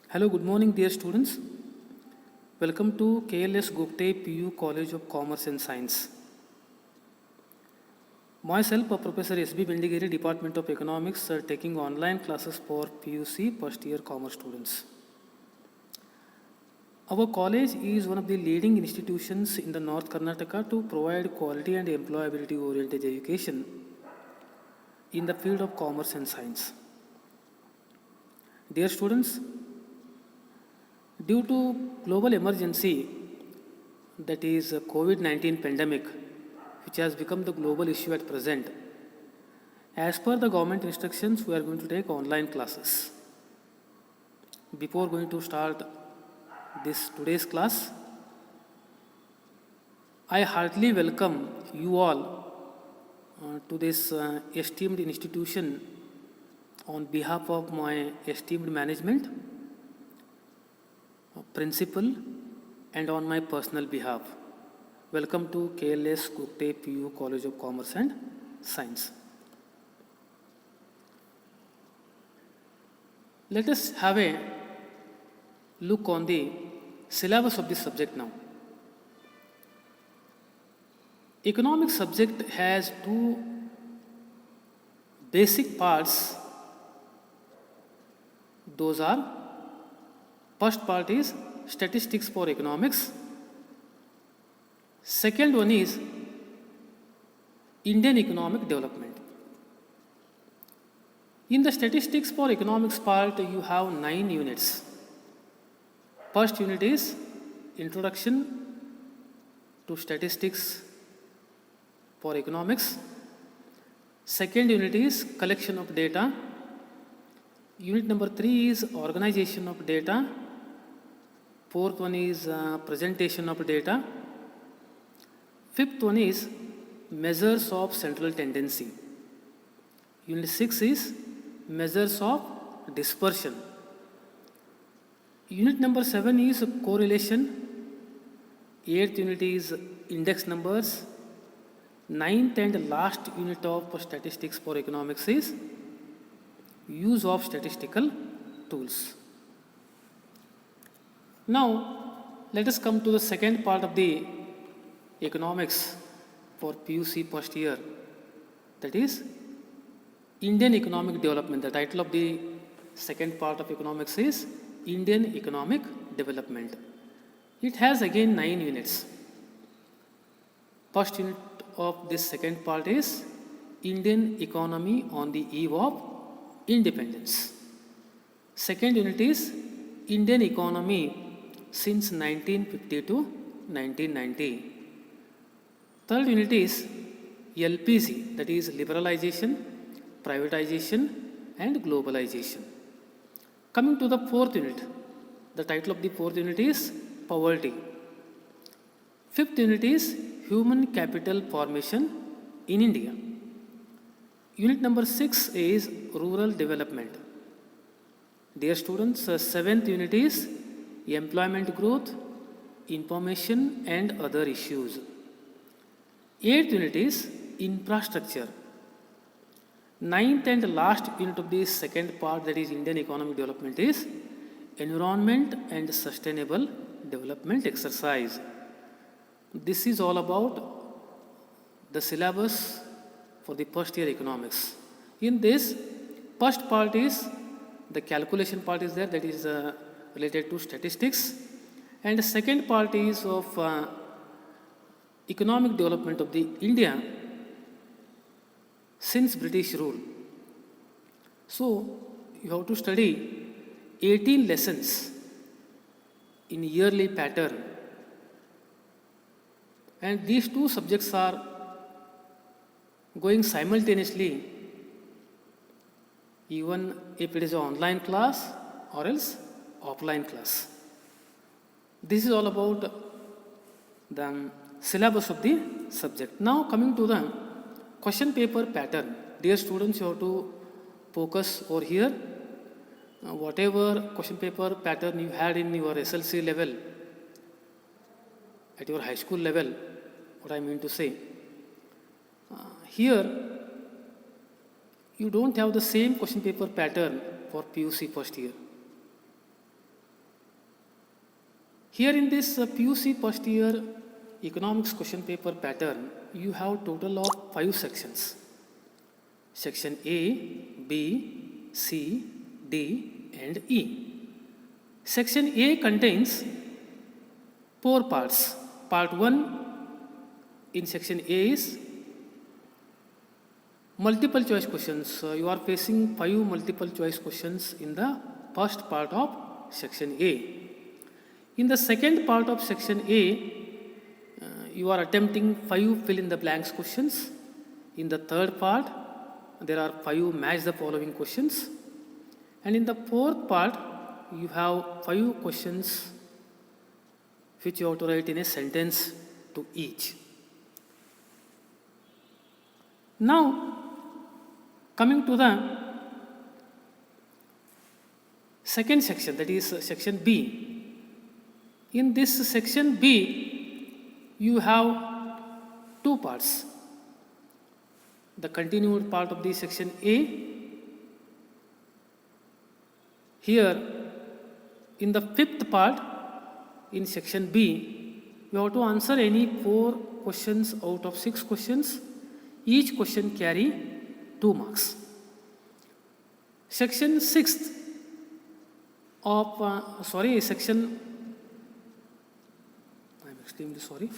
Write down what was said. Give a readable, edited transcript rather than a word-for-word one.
Hello, good morning, dear students. Welcome to KLS Gupte PU College of Commerce and Science. Myself, Professor S.B. Bendigiri, Department of Economics, taking online classes for PUC first year commerce students. Our college is one of the leading institutions in the North Karnataka to provide quality and employability oriented education in the field of commerce and science. Dear students, due to global emergency, that is COVID-19 pandemic, which has become the global issue at present, as per the government instructions, we are going to take online classes. Before going to start this today's class, I heartily welcome you all to this esteemed institution on behalf of my esteemed management, principal, and on my personal behalf. Welcome to KLS Gupte PU College of Commerce and Science. Let us have a look on the syllabus of this subject now. Economics subject has two basic parts. Those are, first part is statistics for economics. Second one is Indian economic development. In the statistics for economics part, you have 9 units. First unit is Introduction to Statistics for Economics. Second unit is Collection of Data. Unit number 3 is Organization of Data. Fourth one is Presentation of Data. Fifth one is Measures of Central Tendency. Unit 6 is Measures of Dispersion. Unit number 7 is Correlation. 8th unit is Index Numbers. 9th and last unit of Statistics for Economics is Use of Statistical Tools. Now, let us come to the second part of the economics for PUC first year, that is Indian economic development. The title of the second part of economics is Indian economic development. It has again 9 units. First unit of this second part is Indian economy on the eve of independence. Second unit is Indian economy since 1950 to 1990. Third unit is LPC, that is liberalization, privatization, and globalization. Coming to the fourth unit, the title of the fourth unit is poverty. Fifth unit is human capital formation in India. Unit number 6 is rural development. Dear students, seventh unit is employment growth, information, and other issues. Eighth unit is infrastructure. Ninth and last unit of the second part, that is Indian economic development, is environment and sustainable development exercise. This is all about the syllabus for the first year economics. In this, first part is the calculation part is there, that is related to statistics, and the second part is of economic development of the India since British rule. So you have to study 18 lessons in yearly pattern, and these two subjects are going simultaneously, even if it is an online class or else offline class. This is all about the syllabus of the subject. Now coming to the question paper pattern. Dear students, you have to focus over here. Whatever question paper pattern you had in your SLC level, at your high school level, what I mean to say, here you don't have the same question paper pattern for PUC first year. Here in this PUC first year economics question paper pattern, you have total of 5 sections. Section A, B, C, D and E. Section A contains 4 parts. Part 1 in section A is multiple choice questions. You are facing 5 multiple choice questions in the first part of section A. In the second part of section A, you are attempting 5 fill in the blanks questions. In the third part, there are 5 match the following questions. And in the fourth part, you have 5 questions which you have to write in a sentence to each. Now, coming to the second section, that is section B. In this section B, you have 2 parts. The continued part of the section A. Here, in the 5th part, in section B, you have to answer any 4 questions out of 6 questions. Each question carry 2 marks. Section 6th of, section, I'm extremely sorry.